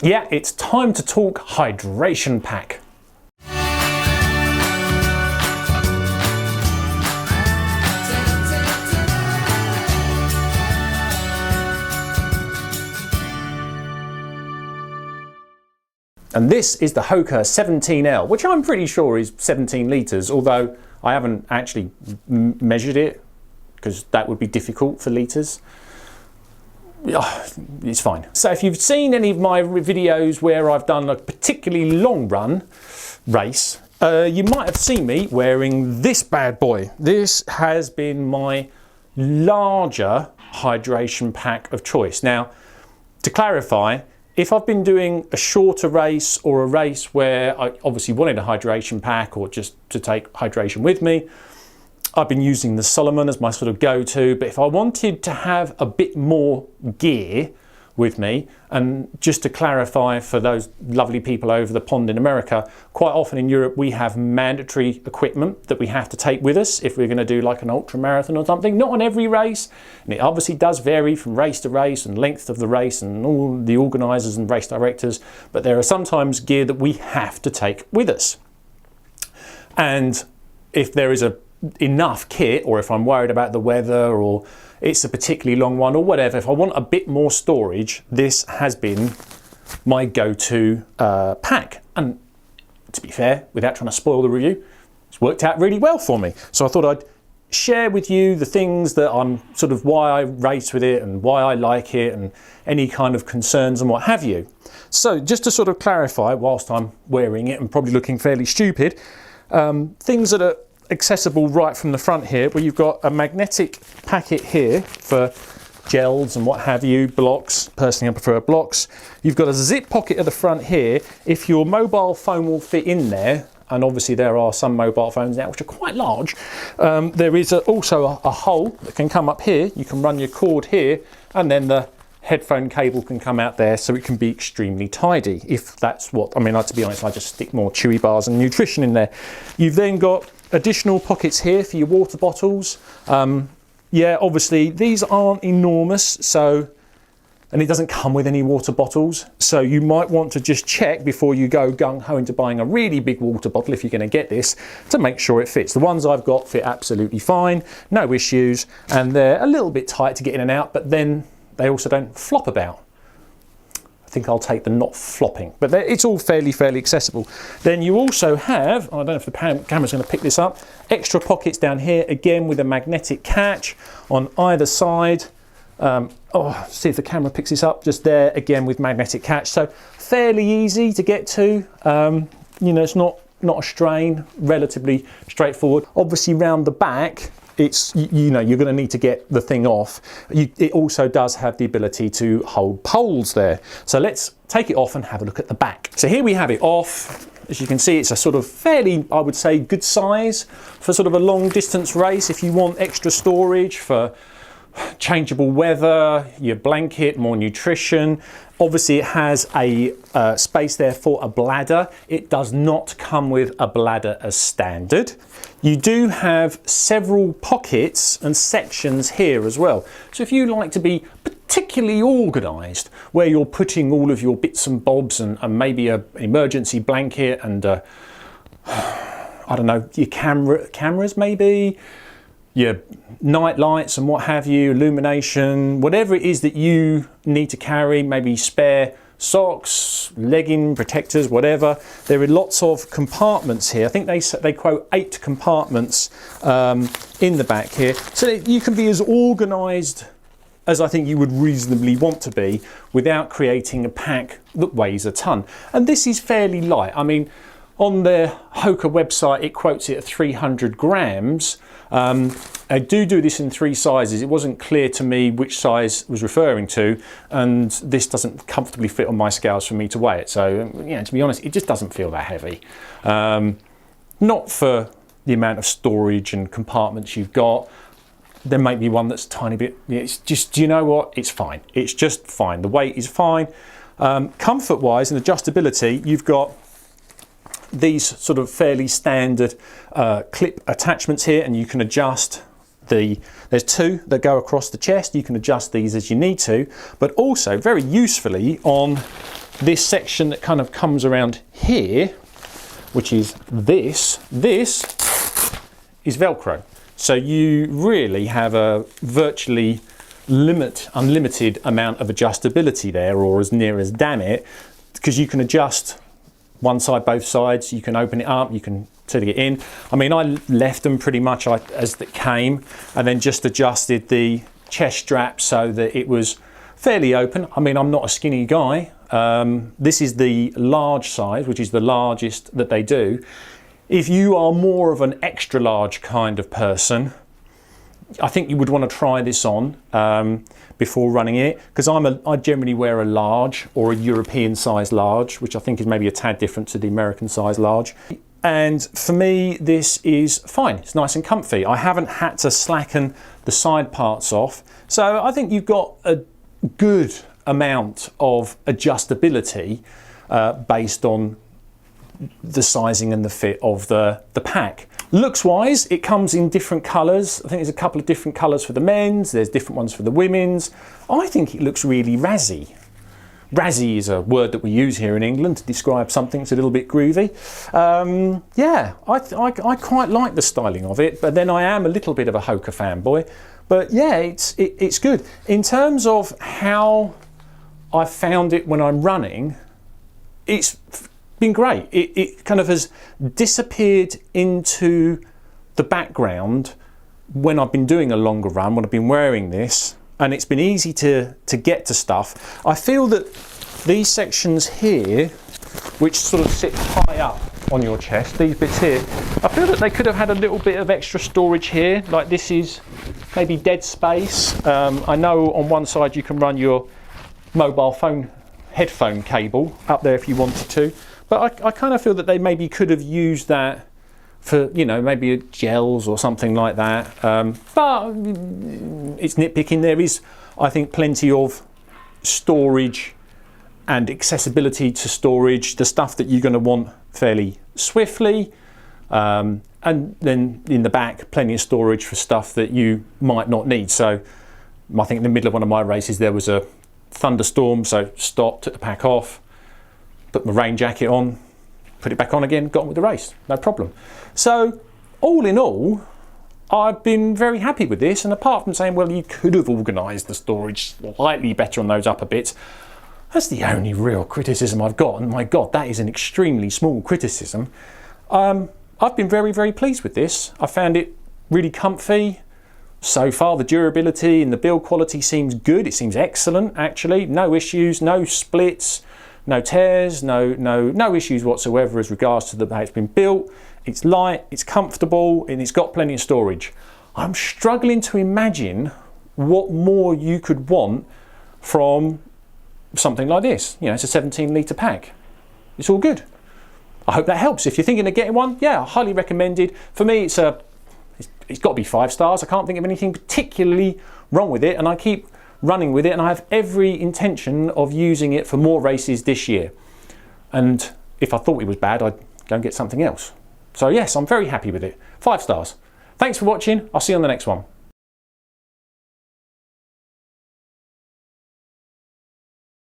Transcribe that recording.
Yeah, it's time to talk hydration pack. And this is the Hoka 17L, which I'm pretty sure is 17 litres, although I haven't actually measured it because that would be difficult for litres. It's fine. So if you've seen any of my videos where I've done a particularly long run race, you might have seen me wearing this bad boy. This has been my larger hydration pack of choice. Now, to clarify, if I've been doing a shorter race or a race where I obviously wanted a hydration pack or just to take hydration with me, I've been using the Solomon as my sort of go-to. But if I wanted to have a bit more gear with me, and just to clarify for those lovely people over the pond in America, quite often in Europe we have mandatory equipment that we have to take with us if we're going to do like an ultra marathon or something. Not on every race, and it obviously does vary from race to race and length of the race and all the organisers and race directors, but there are sometimes gear that we have to take with us. And if there is enough kit, or if I'm worried about the weather or it's a particularly long one or whatever, if I want a bit more storage, this has been my go-to pack. And to be fair, without trying to spoil the review, it's worked out really well for me. So I thought I'd share with you the things that I'm sort of why I race with it and why I like it and any kind of concerns and what have you. So just to sort of clarify, whilst I'm wearing it and probably looking fairly stupid, things that are accessible right from the front here, where you've got a magnetic packet here for gels and what have you, blocks. Personally I prefer blocks. You've got a zip pocket at the front here if your mobile phone will fit in there, and obviously there are some mobile phones now which are quite large. There is also a hole that can come up here. You can run your cord here, and then the headphone cable can come out there, so it can be extremely tidy if that's what, I mean, to be honest, I just stick more chewy bars and nutrition in there. You've then got additional pockets here for your water bottles. Yeah, obviously these aren't enormous, so, and it doesn't come with any water bottles, so you might want to just check before you go gung-ho into buying a really big water bottle, if you're going to get this, to make sure it fits. The ones I've got fit absolutely fine, no issues, and they're a little bit tight to get in and out, but then they also don't flop about. I think I'll take the not flopping, but it's all fairly accessible. Then you also have, I don't know if the camera's going to pick this up, extra pockets down here, again with a magnetic catch on either side. See if the camera picks this up, just there again with magnetic catch. So fairly easy to get to, you know, it's not a strain, relatively straightforward. Obviously round the back, it's, you know, you're going to need to get the thing off. It also does have the ability to hold poles there. So let's take it off and have a look at the back. So here we have it off. As you can see, it's a sort of fairly, I would say, good size for sort of a long distance race. If you want extra storage for changeable weather, your blanket, more nutrition. Obviously it has a space there for a bladder. It does not come with a bladder as standard. You do have several pockets and sections here as well. So if you like to be particularly organised, where you're putting all of your bits and bobs and maybe an emergency blanket and I don't know, your cameras maybe, your night lights and what have you, illumination, whatever it is that you need to carry, maybe spare socks, legging protectors, whatever. There are lots of compartments here. I think they quote 8 compartments in the back here, so that you can be as organised as I think you would reasonably want to be without creating a pack that weighs a ton. And this is fairly light. I mean, on their Hoka website, it quotes it at 300 grams. I do this in 3 sizes. It wasn't clear to me which size was referring to, and this doesn't comfortably fit on my scales for me to weigh it. So, yeah, to be honest, it just doesn't feel that heavy. Not for the amount of storage and compartments you've got. There may be one that's a tiny bit, it's just, do you know what? It's fine. It's just fine. The weight is fine. Comfort-wise and adjustability, you've got these sort of fairly standard clip attachments here, and you can adjust there's 2 that go across the chest. You can adjust these as you need to, but also very usefully on this section that kind of comes around here, which is this is Velcro. So you really have a virtually unlimited amount of adjustability there, or as near as damn it, because you can adjust one side, both sides, you can open it up, you can take it in. I mean, I left them pretty much as it came, and then just adjusted the chest strap so that it was fairly open. I mean, I'm not a skinny guy. This is the large size, which is the largest that they do. If you are more of an extra large kind of person, I think you would want to try this on before running it, because I generally wear a large or a European size large, which I think is maybe a tad different to the American size large. And for me, this is fine. It's nice and comfy. I haven't had to slacken the side parts off. So I think you've got a good amount of adjustability based on the sizing and the fit of the pack. Looks wise, it comes in different colours. I think there's a couple of different colours for the men's, there's different ones for the women's. I think it looks really razzy. Razzy is a word that we use here in England to describe something that's a little bit groovy. Yeah, I quite like the styling of it, but then I am a little bit of a Hoka fanboy. But yeah, it's good. In terms of how I found it when I'm running, it's been great. It kind of has disappeared into the background when I've been doing a longer run, when I've been wearing this, and it's been easy to get to stuff. I feel that these sections here, which sort of sit high up on your chest, these bits here, I feel that they could have had a little bit of extra storage here, like this is maybe dead space. I know on one side you can run your mobile phone headphone cable up there if you wanted to, but I kind of feel that they maybe could have used that for, you know, maybe gels or something like that. But it's nitpicking. There is, I think, plenty of storage and accessibility to storage, the stuff that you're going to want fairly swiftly. And then in the back, plenty of storage for stuff that you might not need. So I think in the middle of one of my races, there was a thunderstorm, so stopped, took the pack off, put my rain jacket on, put it back on again, got on with the race, no problem. So all in all, I've been very happy with this, and apart from saying, well, you could have organised the storage slightly better on those upper bits, that's the only real criticism I've got, and my God, that is an extremely small criticism. I've been very, very pleased with this. I found it really comfy. So far, the durability and the build quality seems good. It seems excellent, actually. No issues, no splits, no tears, no issues whatsoever as regards to how it's been built. It's light, it's comfortable, and it's got plenty of storage. I'm struggling to imagine what more you could want from something like this. You know, it's a 17-litre pack. It's all good. I hope that helps. If you're thinking of getting one, yeah, highly recommended. For me, it's got to be 5 stars. I can't think of anything particularly wrong with it, and I keep running with it, and I have every intention of using it for more races this year. And if I thought it was bad, I'd go and get something else. So yes, I'm very happy with it. 5 stars. Thanks for watching. I'll see you on the next one.